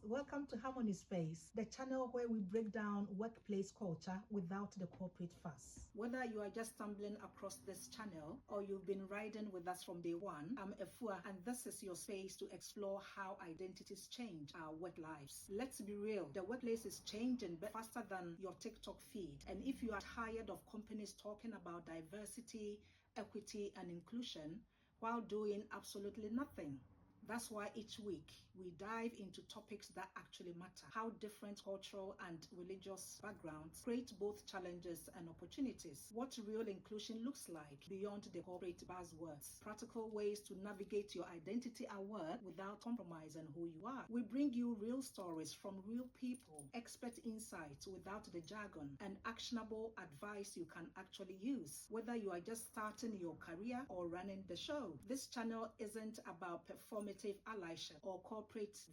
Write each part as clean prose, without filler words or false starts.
Welcome to Harmony Space, the channel where we break down workplace culture without the corporate fuss. Whether you are just stumbling across this channel or you've been riding with us from day one, I'm Efua, and this is your space to explore how identities change our work lives. Let's be real, the workplace is changing faster than your TikTok feed. And if you are tired of companies talking about diversity, equity, and inclusion while doing absolutely nothing, that's why each week we dive into topics that actually matter. How different cultural and religious backgrounds create both challenges and opportunities. What real inclusion looks like beyond the corporate buzzwords. Practical ways to navigate your identity at work without compromising who you are. We bring you real stories from real people, expert insights without the jargon, and actionable advice you can actually use, whether you are just starting your career or running the show. This channel isn't about performative allyship or corporate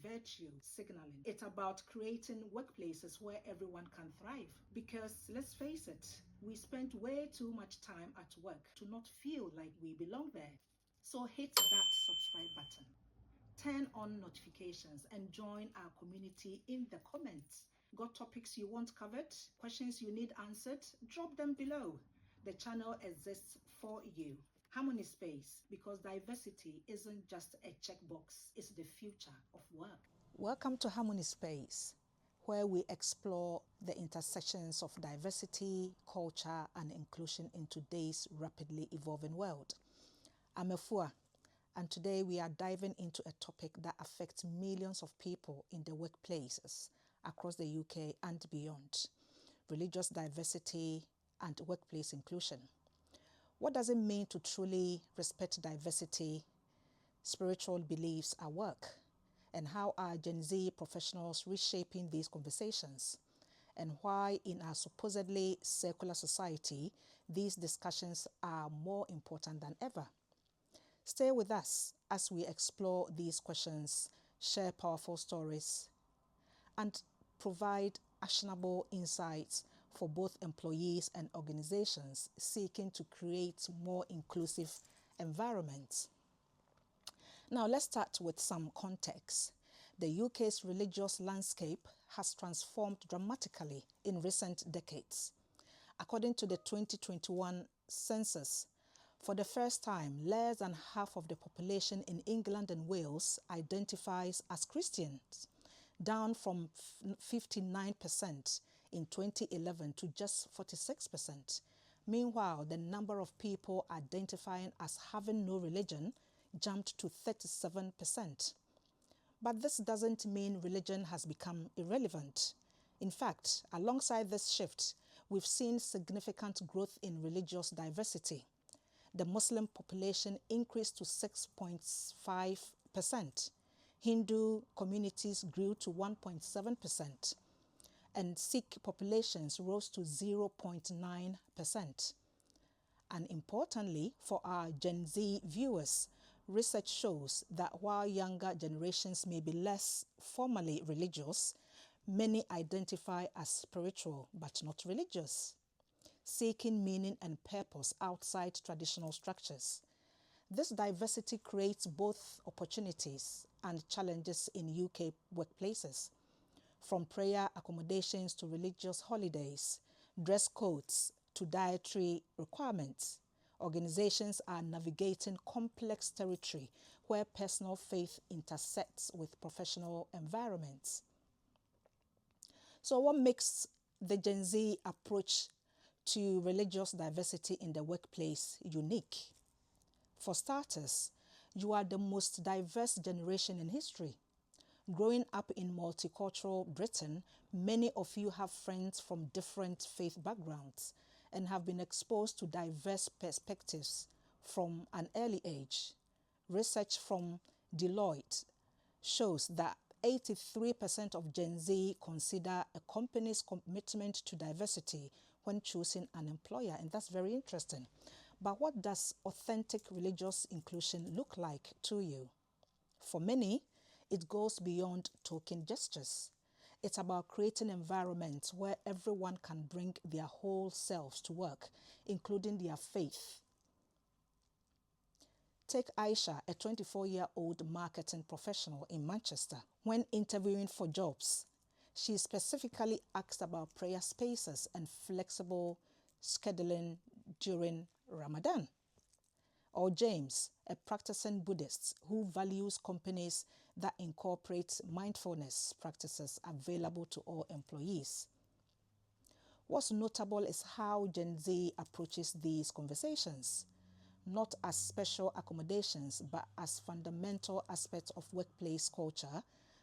virtue signaling. It's about creating workplaces where everyone can thrive. Because let's face it, we spend way too much time at work to not feel like we belong there. So hit that subscribe button, turn on notifications, and join our community in the comments. Got topics you want covered? Questions you need answered? Drop them below. The channel exists for you. Harmony Space, because diversity isn't just a checkbox, it's the future of work. Welcome to Harmony Space, where we explore the intersections of diversity, culture, and inclusion in today's rapidly evolving world. I'm Efua, and today we are diving into a topic that affects millions of people in the workplaces across the UK and beyond: religious diversity and workplace inclusion. What does it mean to truly respect diversity, spiritual beliefs at work? And how are Gen Z professionals reshaping these conversations? And why, in our supposedly secular society, these discussions are more important than ever? Stay with us as we explore these questions, share powerful stories, and provide actionable insights for both employees and organizations seeking to create more inclusive environments. Now, let's start with some context. The UK's religious landscape has transformed dramatically in recent decades. According to the 2021 census, for the first time, less than half of the population in England and Wales identifies as Christians, down from 59% in 2011 to just 46%. Meanwhile, the number of people identifying as having no religion jumped to 37%. But this doesn't mean religion has become irrelevant. In fact, alongside this shift, we've seen significant growth in religious diversity. The Muslim population increased to 6.5%. Hindu communities grew to 1.7%, and Sikh populations rose to 0.9%. And importantly, for our Gen Z viewers, research shows that while younger generations may be less formally religious, many identify as spiritual but not religious, seeking meaning and purpose outside traditional structures. This diversity creates both opportunities and challenges in UK workplaces. From prayer accommodations to religious holidays, dress codes to dietary requirements, organizations are navigating complex territory where personal faith intersects with professional environments. So what makes the Gen Z approach to religious diversity in the workplace unique? For starters, you are the most diverse generation in history. Growing up in multicultural Britain, many of you have friends from different faith backgrounds and have been exposed to diverse perspectives from an early age. Research from Deloitte shows that 83% of Gen Z consider a company's commitment to diversity when choosing an employer, and that's very interesting. But what does authentic religious inclusion look like to you? For many, it goes beyond token gestures. It's about creating environments where everyone can bring their whole selves to work, including their faith. Take Aisha, a 24-year-old marketing professional in Manchester. When interviewing for jobs, she specifically asked about prayer spaces and flexible scheduling during Ramadan. Or James, a practicing Buddhist who values companies that incorporate mindfulness practices available to all employees. What's notable is how Gen Z approaches these conversations, not as special accommodations, but as fundamental aspects of workplace culture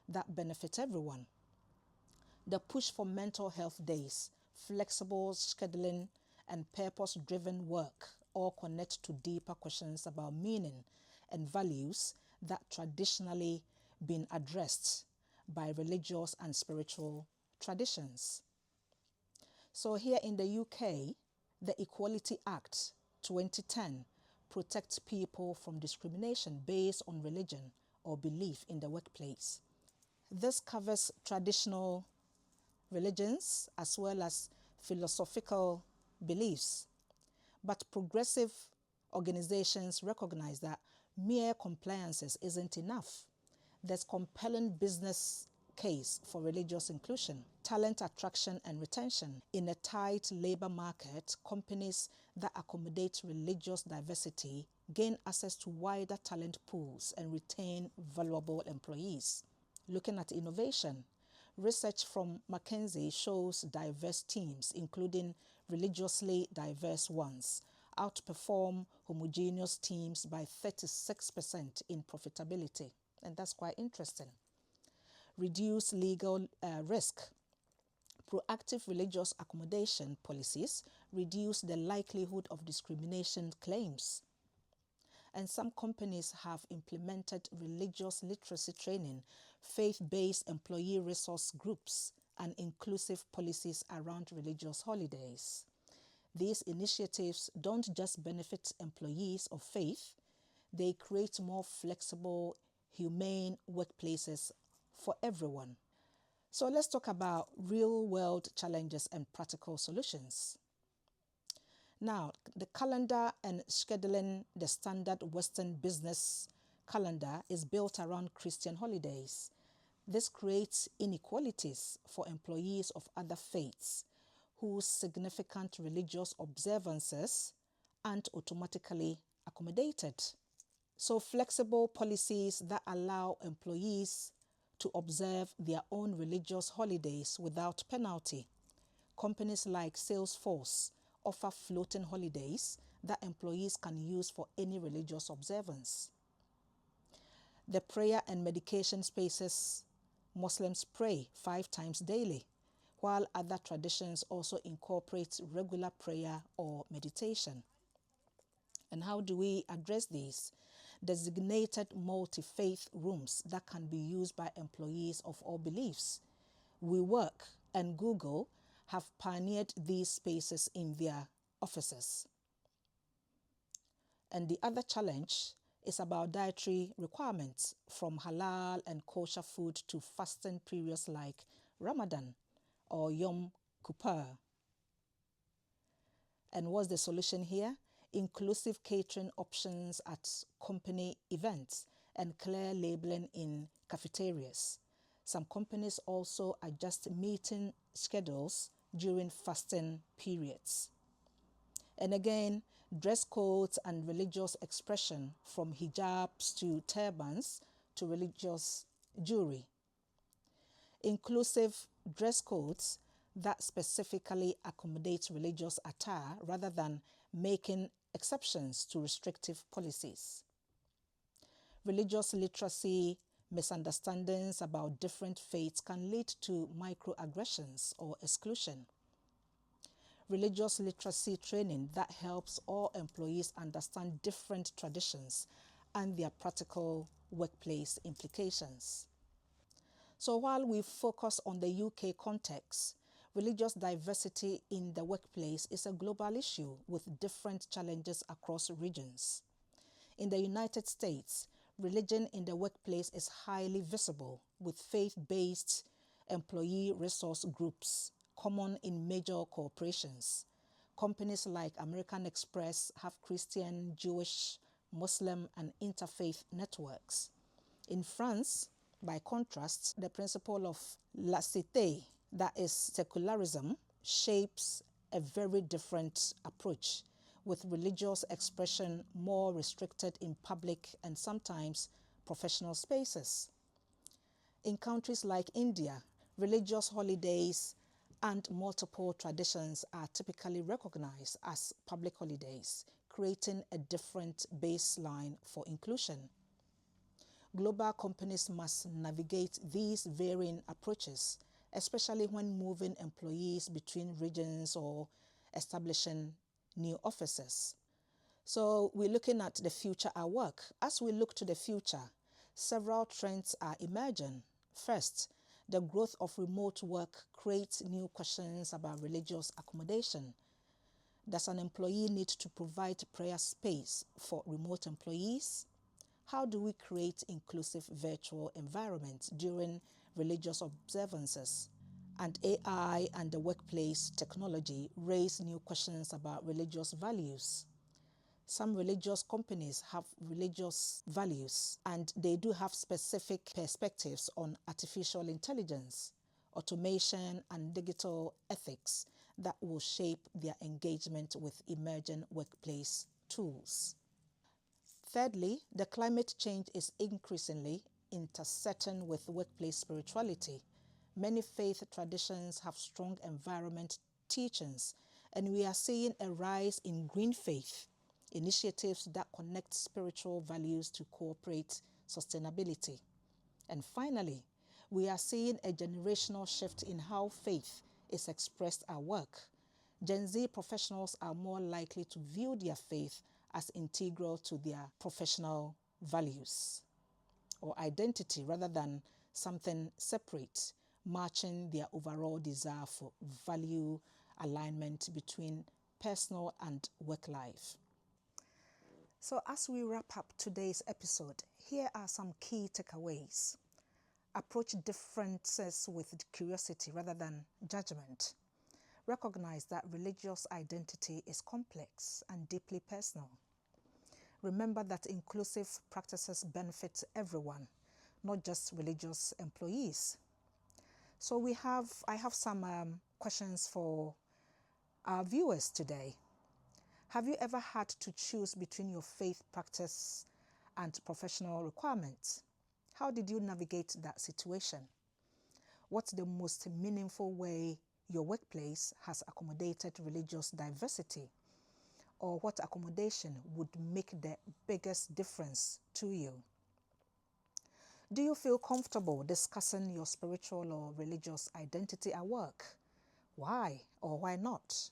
that benefit everyone. The push for mental health days, flexible scheduling, and purpose-driven work all connect to deeper questions about meaning and values that traditionally been addressed by religious and spiritual traditions. So here in the UK, the Equality Act 2010 protects people from discrimination based on religion or belief in the workplace. This covers traditional religions as well as philosophical beliefs. But progressive organizations recognize that mere compliances isn't enough. There's compelling business case for religious inclusion, talent attraction and retention. In a tight labor market, companies that accommodate religious diversity gain access to wider talent pools and retain valuable employees. Looking at innovation, research from McKinsey shows diverse teams, including religiously diverse ones, outperform homogeneous teams by 36% in profitability. And that's quite interesting. Reduce legal risk. Proactive religious accommodation policies reduce the likelihood of discrimination claims. And some companies have implemented religious literacy training, faith-based employee resource groups, and inclusive policies around religious holidays. These initiatives don't just benefit employees of faith, they create more flexible, humane workplaces for everyone. So let's talk about real-world challenges and practical solutions. Now, the calendar and scheduling, the standard Western business calendar is built around Christian holidays. This creates inequalities for employees of other faiths whose significant religious observances aren't automatically accommodated. So flexible policies that allow employees to observe their own religious holidays without penalty. Companies like Salesforce offer floating holidays that employees can use for any religious observance. The prayer and medication spaces, Muslims pray 5 times daily, while other traditions also incorporate regular prayer or meditation. And how do we address these? Designated multi-faith rooms that can be used by employees of all beliefs. WeWork and Google have pioneered these spaces in their offices. And the other challenge is about dietary requirements, from halal and kosher food to fasting periods like Ramadan or Yom Kippur. And what's the solution here? Inclusive catering options at company events and clear labeling in cafeterias. Some companies also adjust meeting schedules during fasting periods. And again, dress codes and religious expression, from hijabs to turbans to religious jewelry. Inclusive dress codes that specifically accommodate religious attire rather than making exceptions to restrictive policies. Religious literacy, misunderstandings about different faiths can lead to microaggressions or exclusion. Religious literacy training that helps all employees understand different traditions and their practical workplace implications. So while we focus on the UK context, religious diversity in the workplace is a global issue with different challenges across regions. In the United States, religion in the workplace is highly visible, with faith-based employee resource groups common in major corporations. Companies like American Express have Christian, Jewish, Muslim, and interfaith networks. In France, by contrast, the principle of laïcité, that is secularism, shapes a very different approach, with religious expression more restricted in public and sometimes professional spaces. In countries like India, religious holidays and multiple traditions are typically recognized as public holidays, creating a different baseline for inclusion. Global companies must navigate these varying approaches, especially when moving employees between regions or establishing new offices. So we're looking at the future at work. As we look to the future, several trends are emerging. First, the growth of remote work creates new questions about religious accommodation. Does an employee need to provide prayer space for remote employees? How do we create inclusive virtual environments during religious observances? And AI and the workplace technology raise new questions about religious values. Some religious companies have religious values, and they do have specific perspectives on artificial intelligence, automation, and digital ethics that will shape their engagement with emerging workplace tools. Thirdly, the climate change is increasingly intersecting with workplace spirituality. Many faith traditions have strong environment teachings, and we are seeing a rise in green faith initiatives that connect spiritual values to corporate sustainability. And finally, we are seeing a generational shift in how faith is expressed at work. Gen Z professionals are more likely to view their faith as integral to their professional values or identity rather than something separate, matching their overall desire for value alignment between personal and work life. So as we wrap up today's episode, here are some key takeaways. Approach differences with curiosity rather than judgment. Recognize that religious identity is complex and deeply personal. Remember that inclusive practices benefit everyone, not just religious employees. So I have some questions for our viewers today. Have you ever had to choose between your faith practice and professional requirements? How did you navigate that situation? What's the most meaningful way your workplace has accommodated religious diversity? Or what accommodation would make the biggest difference to you? Do you feel comfortable discussing your spiritual or religious identity at work? Why or why not?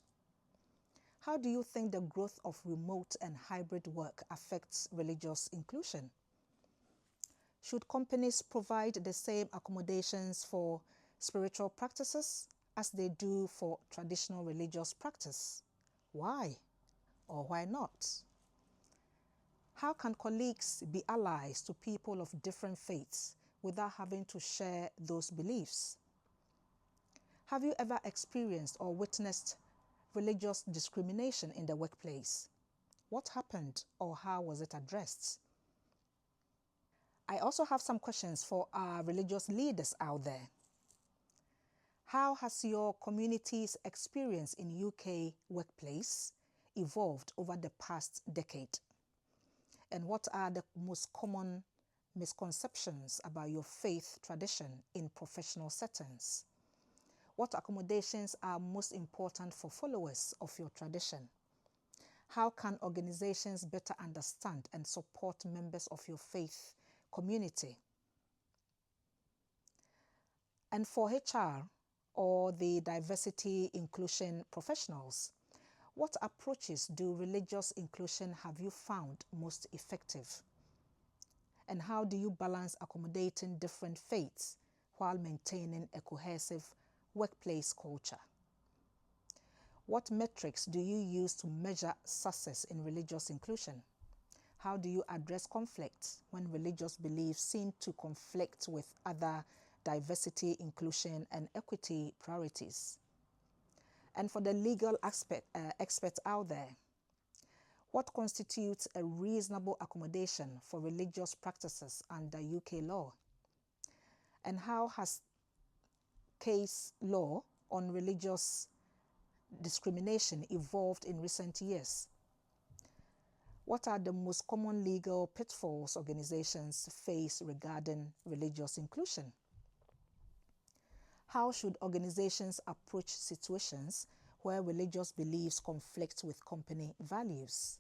How do you think the growth of remote and hybrid work affects religious inclusion? Should companies provide the same accommodations for spiritual practices as they do for traditional religious practice? Why or why not? How can colleagues be allies to people of different faiths without having to share those beliefs? Have you ever experienced or witnessed religious discrimination in the workplace? What happened or how was it addressed? I also have some questions for our religious leaders out there. How has your community's experience in UK workplace evolved over the past decade? And what are the most common misconceptions about your faith tradition in professional settings? What accommodations are most important for followers of your tradition? How can organizations better understand and support members of your faith community? And for HR or the diversity inclusion professionals, what approaches do religious inclusion have you found most effective? And how do you balance accommodating different faiths while maintaining a cohesive workplace culture? What metrics do you use to measure success in religious inclusion? How do you address conflicts when religious beliefs seem to conflict with other diversity, inclusion, and equity priorities? And for the legal experts out there, What constitutes a reasonable accommodation for religious practices under UK law? And how has case law on religious discrimination evolved in recent years? What are the most common legal pitfalls organizations face regarding religious inclusion? How should organizations approach situations where religious beliefs conflict with company values?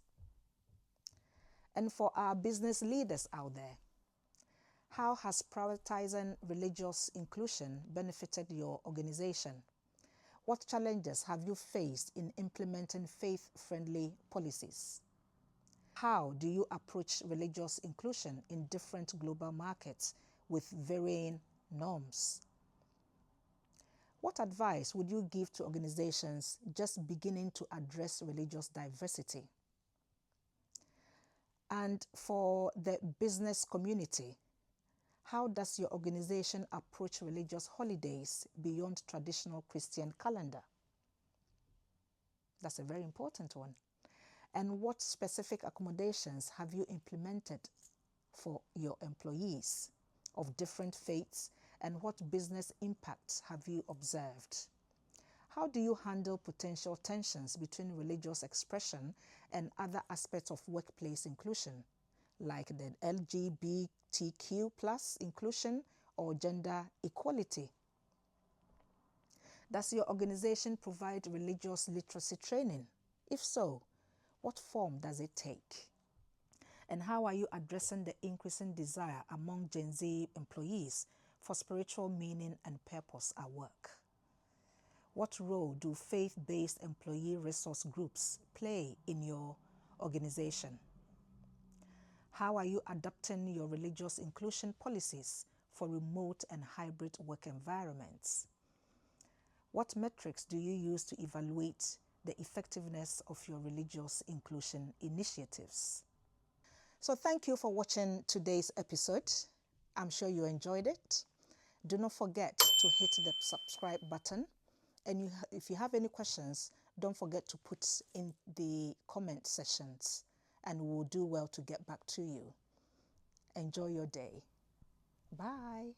And for our business leaders out there, how has prioritizing religious inclusion benefited your organization? What challenges have you faced in implementing faith-friendly policies? How do you approach religious inclusion in different global markets with varying norms? What advice would you give to organizations just beginning to address religious diversity? And for the business community, how does your organization approach religious holidays beyond traditional Christian calendar? That's a very important one. And what specific accommodations have you implemented for your employees of different faiths, and what business impacts have you observed? How do you handle potential tensions between religious expression and other aspects of workplace inclusion, like the LGBTQ plus inclusion or gender equality? Does your organization provide religious literacy training? If so, what form does it take? And how are you addressing the increasing desire among Gen Z employees for spiritual meaning and purpose at work? What role do faith-based employee resource groups play in your organization? How are you adapting your religious inclusion policies for remote and hybrid work environments? What metrics do you use to evaluate the effectiveness of your religious inclusion initiatives? So thank you for watching today's episode. I'm sure you enjoyed it. Do not forget to hit the subscribe button. And if you have any questions, don't forget to put in the comment sections, and we'll do well to get back to you. Enjoy your day. Bye.